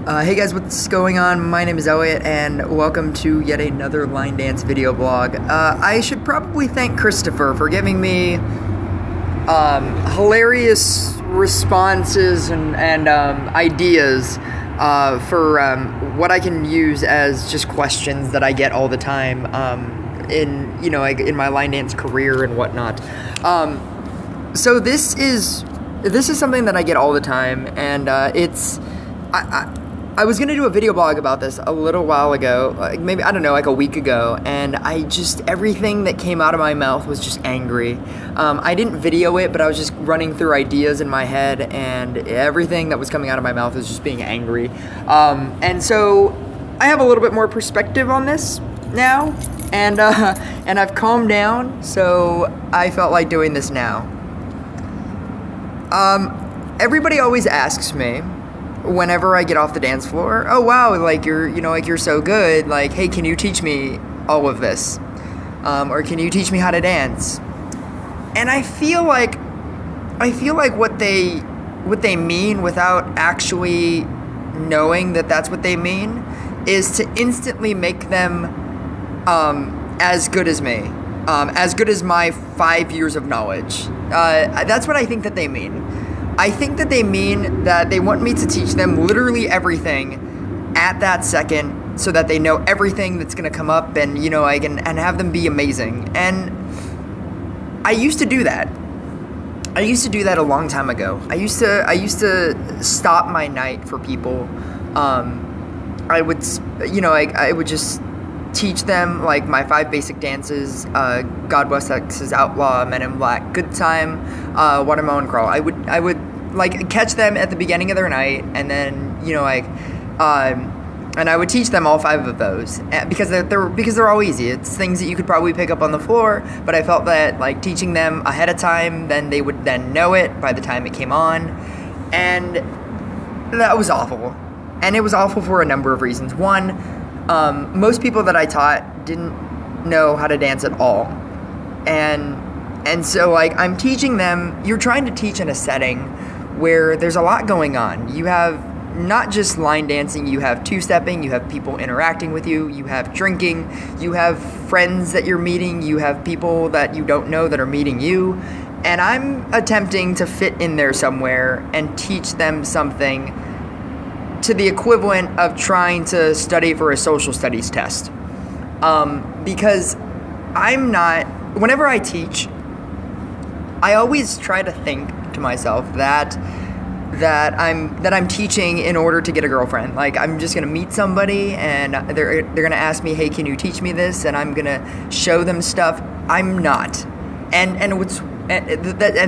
Hey guys, what's going on? My name is Elliot, and welcome to yet another line dance video blog. I should probably thank Christopher for giving me hilarious responses and ideas for what I can use as just questions that I get all the time in my line dance career and whatnot. So this is something that I get all the time, and I was gonna do a video blog about this a little while ago, like a week ago, and everything that came out of my mouth was just angry. I didn't video it, but I was just running through ideas in my head, and everything that was coming out of my mouth was just being angry. And so I have a little bit more perspective on this now, and I've calmed down, so I felt like doing this now. Everybody always asks me, whenever I get off the dance floor, oh wow, you're so good, hey, can you teach me all of this? Or can you teach me how to dance? And I feel like what they mean, without actually knowing that that's what they mean, is to instantly make them as good as me, as good as my 5 years of knowledge. That's what I think that they mean. I think that they mean that they want me to teach them literally everything at that second, so that they know everything that's going to come up, and and have them be amazing. And I used to do that. I used to do that a long time ago. I used to stop my night for people. I would just teach them my 5 basic dances: God Bless Texas Outlaw, Men in Black, Good Time, Watermelon Crawl. I would catch them at the beginning of their night, and then and I would teach them all 5 of those, because they're all easy. It's things that you could probably pick up on the floor, but I felt that teaching them ahead of time, then they would then know it by the time it came on, and that was awful. And it was awful for a number of reasons. One, most people that I taught didn't know how to dance at all. And so I'm teaching them. You're trying to teach in a setting where there's a lot going on. You have not just line dancing, you have two-stepping, you have people interacting with you, you have drinking, you have friends that you're meeting, you have people that you don't know that are meeting you. And I'm attempting to fit in there somewhere and teach them something to the equivalent of trying to study for a social studies test. Because whenever I teach, I always try to think to myself that I'm teaching in order to get a girlfriend. I'm just gonna meet somebody, and they're gonna ask me, hey, can you teach me this? And I'm gonna show them stuff. I'm not. And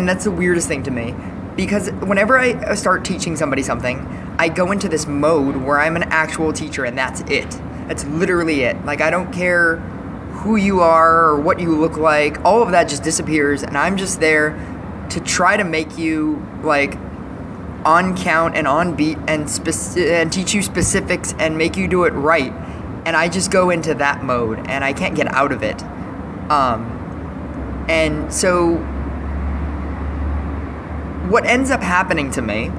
that's the weirdest thing to me. Because whenever I start teaching somebody something, I go into this mode where I'm an actual teacher, and that's it. That's literally it. I don't care who you are or what you look like. All of that just disappears, and I'm just there to try to make you on count and on beat, and teach you specifics and make you do it right. And I just go into that mode, and I can't get out of it. And so what ends up happening to me,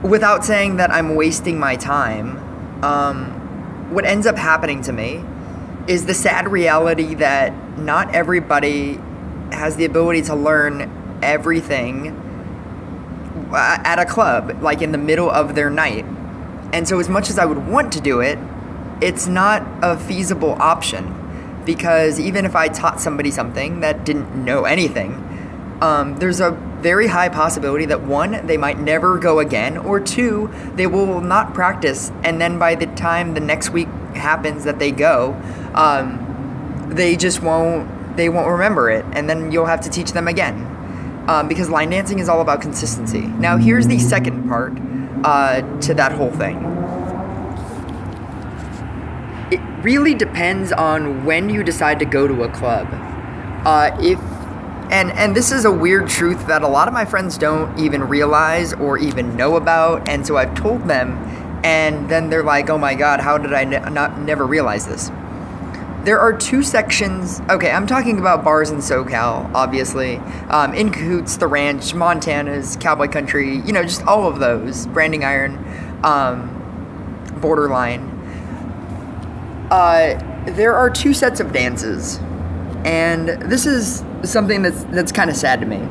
without saying that I'm wasting my time, what ends up happening to me is the sad reality that not everybody has the ability to learn everything at a club, in the middle of their night. And so as much as I would want to do it, it's not a feasible option, because even if I taught somebody something that didn't know anything, there's a very high possibility that 1, they might never go again, or 2, they will not practice, and then by the time the next week happens that they go, they won't remember it, and then you'll have to teach them again, because line dancing is all about consistency. Now here's the second part to that whole thing. It really depends on when you decide to go to a club. And this is a weird truth that a lot of my friends don't even realize or even know about, and so I've told them, and then they're like, oh my god, how did I never realize this? There are 2 sections. Okay, I'm talking about bars in SoCal, obviously. In Cahoots, The Ranch, Montana's, Cowboy Country, just all of those. Branding Iron. borderline. There are two sets of dances, and this is something that's kind of sad to me.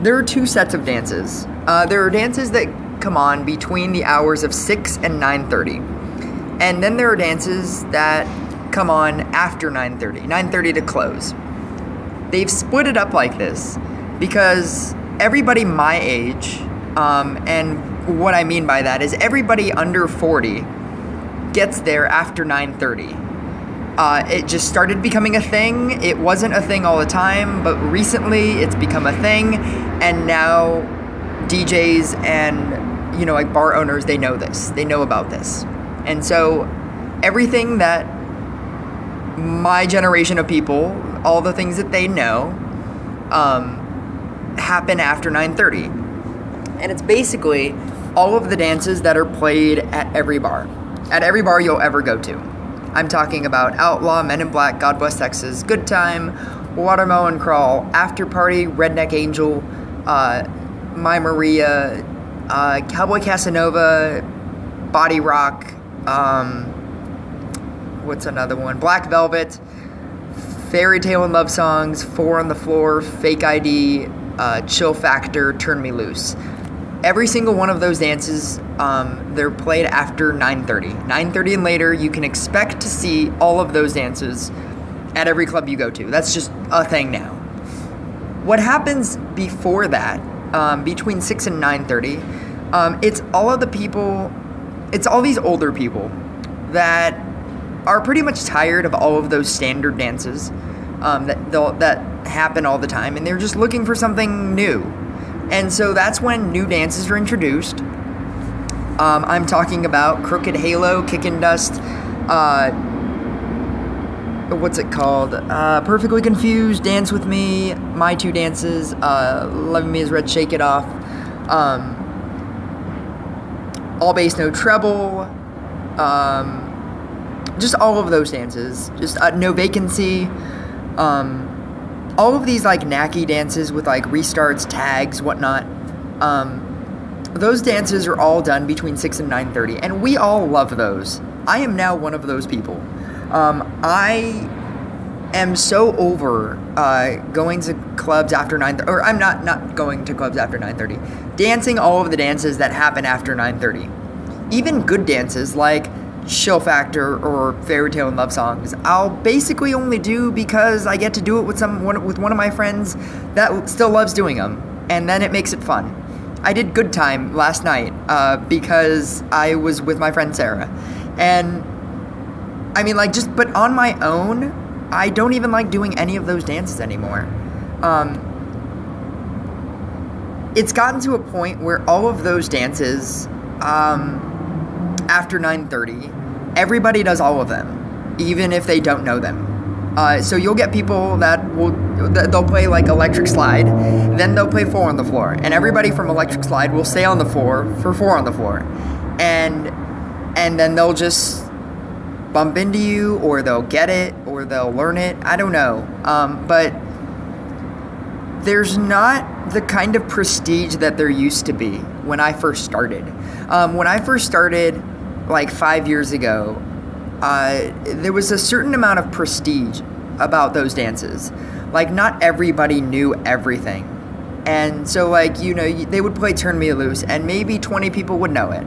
There are two sets of dances. There are dances that come on between the hours of 6 and 9:30, and then there are dances that come on after 9:30, 9:30 to close. They've split it up like this because everybody my age, and what I mean by that is everybody under 40 gets there after 9:30. It just started becoming a thing. It wasn't a thing all the time, but recently it's become a thing, and now DJs and, like bar owners, they know this. They know about this. And so everything that my generation of people, all the things that they know, happen after 9:30. And it's basically all of the dances that are played at every bar you'll ever go to. I'm talking about Outlaw, Men in Black, God Bless Texas, Good Time, Watermelon Crawl, After Party, Redneck Angel, My Maria, Cowboy Casanova, Body Rock, what's another one? Black Velvet, Fairy Tale and Love Songs, Four on the Floor, Fake ID, Chill Factor, Turn Me Loose. Every single one of those dances, they're played after 9:30. 9:30 and later, you can expect to see all of those dances at every club you go to. That's just a thing now. What happens before that, between 6 and 9:30, it's all of the people, it's all these older people that are pretty much tired of all of those standard dances that happen all the time, and they're just looking for something new. And so that's when new dances are introduced. I'm talking about Crooked Halo, Kickin' Dust, what's it called? Perfectly Confused, Dance With Me, My Two Dances, Loving Me Is Red, Shake It Off, All Bass, No Treble, just all of those dances, just No Vacancy, all of these like knacky dances with like restarts, tags, whatnot. Those dances are all done between 6 and 9:30, and we all love those. I am now one of those people. I am so over going to clubs after 9:30, or I'm not going to clubs after 9:30. Dancing all of the dances that happen after 9:30. Even good dances like Chill Factor or Fairy Tale and Love Songs, I'll basically only do because I get to do it with one of my friends that still loves doing them, and then it makes it fun. I did Good Time last night because I was with my friend Sarah, and I mean, like, but on my own, I don't even like doing any of those dances anymore. It's gotten to a point where all of those dances, after 9:30, everybody does all of them, even if they don't know them. So you'll get people they'll play like Electric Slide, then they'll play Four on the Floor, and everybody from Electric Slide will stay on the floor for Four on the Floor, and then they'll just bump into you, or they'll get it, or they'll learn it. I don't know, but there's not the kind of prestige that there used to be when I first started. When I first started, like 5 years ago, there was a certain amount of prestige about those dances. Like, not everybody knew everything. And so, like, they would play Turn Me Loose, and maybe 20 people would know it.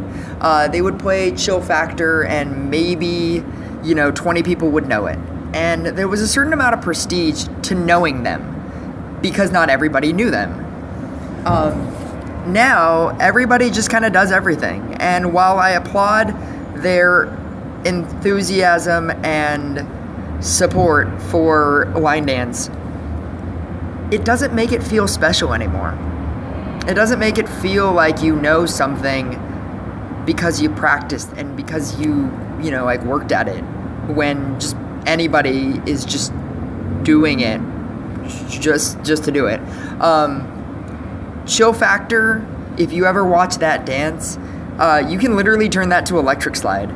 They would play Chill Factor, and maybe, 20 people would know it. And there was a certain amount of prestige to knowing them, because not everybody knew them. Now, everybody just kind of does everything. And while I applaud their enthusiasm and support for line dance, it doesn't make it feel special anymore. It doesn't make it feel like you know something because you practiced and because you like worked at it, when just anybody is just doing it just to do it. Chill Factor, if you ever watch that dance, you can literally turn that to Electric Slide.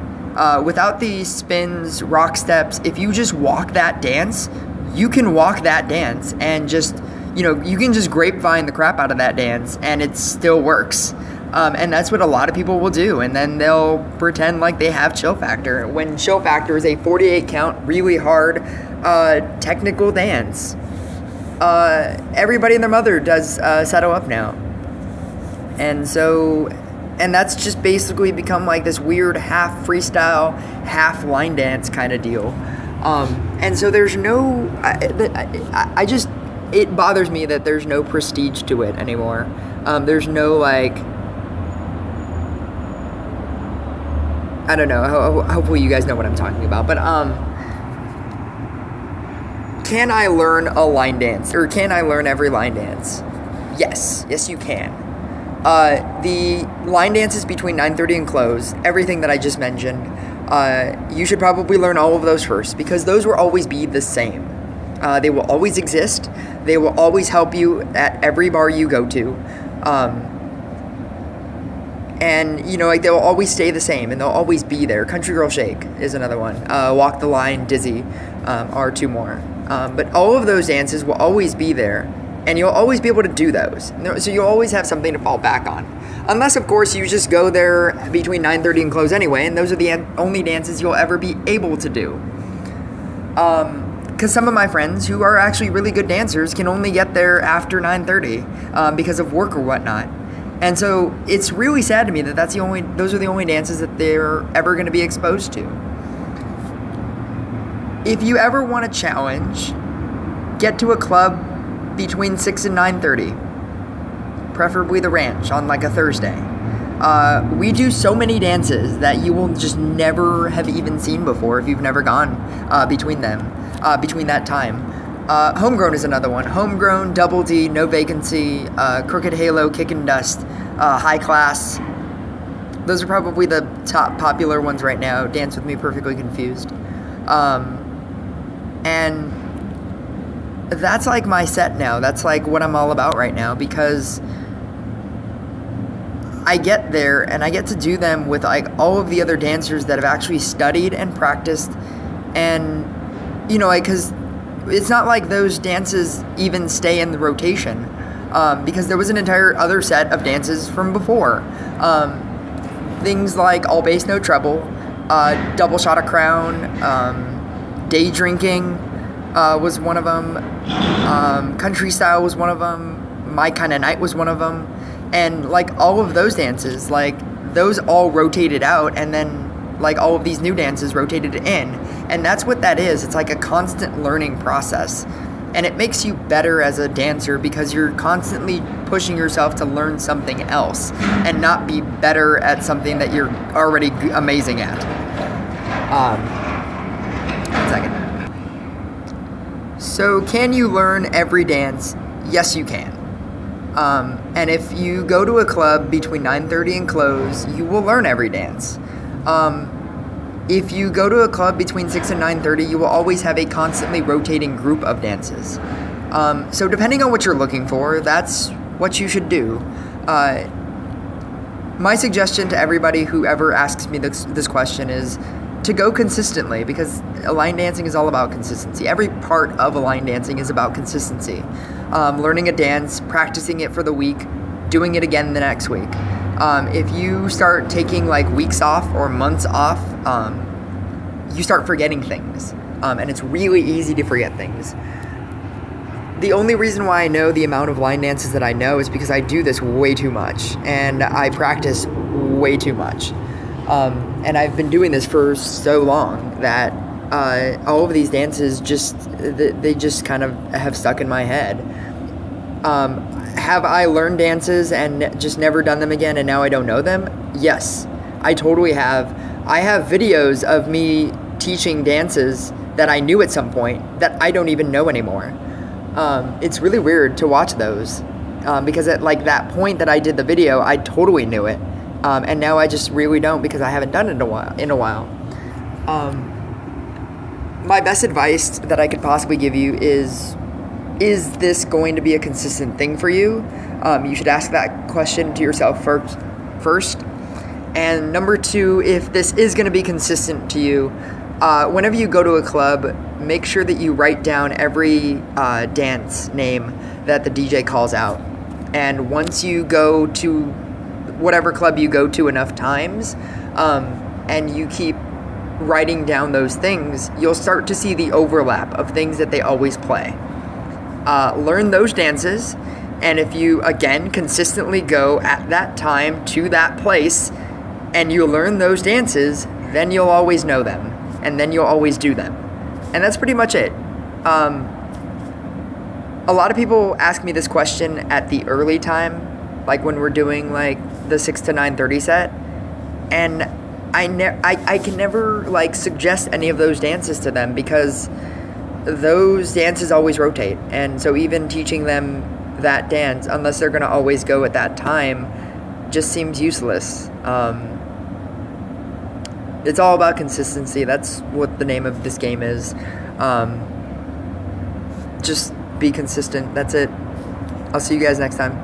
Without the spins, rock steps, if you just walk that dance, you can walk that dance and just, you can just grapevine the crap out of that dance and it still works. And that's what a lot of people will do. And then they'll pretend like they have chill factor, when chill factor is a 48 count, really hard, technical dance. Everybody and their mother does settle up now. And so, and that's just basically become like this weird half freestyle, half line dance kind of deal. And so there's no, I just, it bothers me that there's no prestige to it anymore. There's no, like, I don't know, hopefully you guys know what I'm talking about, but, can I learn a line dance, or can I learn every line dance? Yes you can. The line dances between 9:30 and close, everything that I just mentioned, you should probably learn all of those first, because those will always be the same. They will always exist. They will always help you at every bar you go to. And, you know, like, they'll always stay the same, and they'll always be there. Country Girl Shake is another one. Walk the Line, Dizzy are two more. But all of those dances will always be there, and you'll always be able to do those. So you'll always have something to fall back on. Unless, of course, you just go there between 9:30 and close anyway, and those are the only dances you'll ever be able to do. Because some of my friends who are actually really good dancers can only get there after 9:30 because of work or whatnot. And so it's really sad to me that those are the only dances that they're ever going to be exposed to. If you ever want a challenge, get to a club between 6 and 9:30, preferably the Ranch on like a Thursday. We do so many dances that you will just never have even seen before if you've never gone between that time. Homegrown is another one. Homegrown, Double D, No Vacancy, Crooked Halo, Kick and Dust, High Class. Those are probably the top popular ones right now. Dance With Me, Perfectly Confused. And that's like my set now. That's like what I'm all about right now, because I get there and I get to do them with like all of the other dancers that have actually studied and practiced. And, you know, like, because it's not like those dances even stay in the rotation, because there was an entire other set of dances from before. Things like All Bass, No Treble, Double Shot of Crown, Day Drinking was one of them, Country Style was one of them, My Kinda Night was one of them, and like all of those dances, like those all rotated out, and then like all of these new dances rotated in. And that's what that is. It's like a constant learning process. And it makes you better as a dancer because you're constantly pushing yourself to learn something else and not be better at something that you're already amazing at. 1 second. So can you learn every dance? Yes, you can. And if you go to a club between 9:30 and close, you will learn every dance. If you go to a club between 6 and 9:30, you will always have a constantly rotating group of dances. So depending on what you're looking for, that's what you should do. My suggestion to everybody who ever asks me this question is to go consistently, because line dancing is all about consistency. Every part of a line dancing is about consistency. Learning a dance, practicing it for the week, doing it again the next week. If you start taking like weeks off or months off, you start forgetting things, and it's really easy to forget things. The only reason why I know the amount of line dances that I know is because I do this way too much, and I practice way too much. And I've been doing this for so long that all of these dances they just kind of have stuck in my head. Have I learned dances and just never done them again and now I don't know them? Yes, I totally have. I have videos of me teaching dances that I knew at some point that I don't even know anymore. It's really weird to watch those, because at like that point that I did the video, I totally knew it. And now I just really don't, because I haven't done it in a while. My best advice that I could possibly give you is this going to be a consistent thing for you? You should ask that question to yourself first. And number 2, if this is going to be consistent to you, whenever you go to a club, make sure that you write down every dance name that the DJ calls out. And once you go to whatever club you go to enough times, and you keep writing down those things, you'll start to see the overlap of things that they always play. Learn those dances, and if you, again, consistently go at that time to that place and you learn those dances, then you'll always know them, and then you'll always do them. And that's pretty much it. A lot of people ask me this question at the early time, like when we're doing like the 6 to 9:30 set, and I can never like suggest any of those dances to them because those dances always rotate, and so even teaching them that dance, unless they're gonna always go at that time, just seems useless. It's all about consistency. That's what the name of this game is. Just be consistent. That's it. I'll see you guys next time.